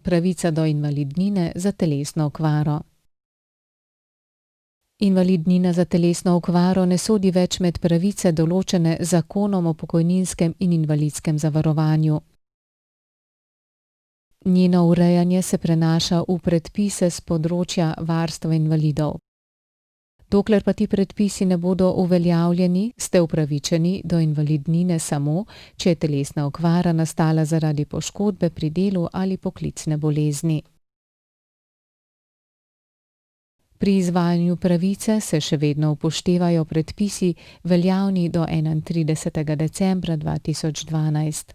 pravica do invalidnine za telesno okvaro. Invalidnina za telesno okvaro ne sodi več med pravice določene z Zakonom o pokojninskem in invalidskem zavarovanju. Njeno urejanje se prenaša v predpise s področja varstva invalidov. Dokler pa ti predpisi ne bodo uveljavljeni, ste upravičeni do invalidnine samo, če je telesna okvara nastala zaradi poškodbe pri delu ali poklicne bolezni. Pri izvajanju pravice se še vedno upoštevajo predpisi veljavni do 31. decembra 2012.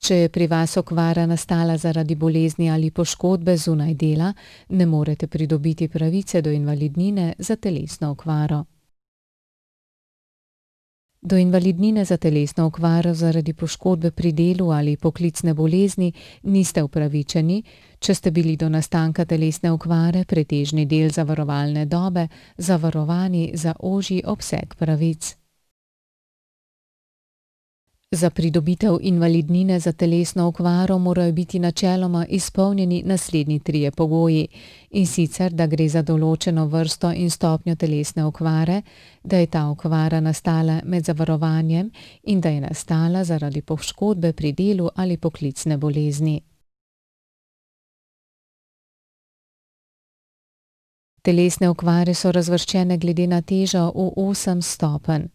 Če je pri vas okvara nastala zaradi bolezni ali poškodbe zunaj dela, ne morete pridobiti pravice do invalidnine za telesno okvaro. Do invalidnine za telesno okvaro zaradi poškodbe pri delu ali poklicne bolezni niste upravičeni, če ste bili do nastanka telesne okvare pretežni del zavarovalne dobe zavarovani za ožji obseg pravic. Za pridobitev invalidnine za telesno okvaro morajo biti načeloma izpolnjeni naslednji 3 pogoji, in sicer, da gre za določeno vrsto in stopnjo telesne okvare, da je ta okvara nastala med zavarovanjem in da je nastala zaradi poškodbe pri delu ali poklicne bolezni. Telesne okvare so razvrščene glede na težo v 8 stopenj.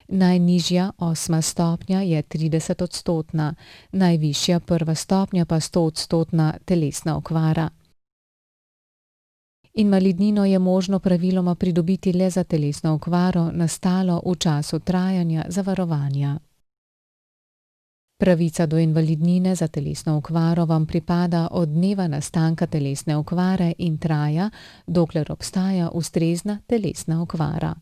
Najnižja 8. stopnja je 30-odstotna, najvišja 1. stopnja pa 100-odstotna telesna okvara. Invalidnino je možno praviloma pridobiti le za telesno okvaro nastalo v času trajanja zavarovanja. Pravica do invalidnine za telesno okvaro vam pripada od dneva nastanka telesne okvare in traja, dokler obstaja ustrezna telesna okvara.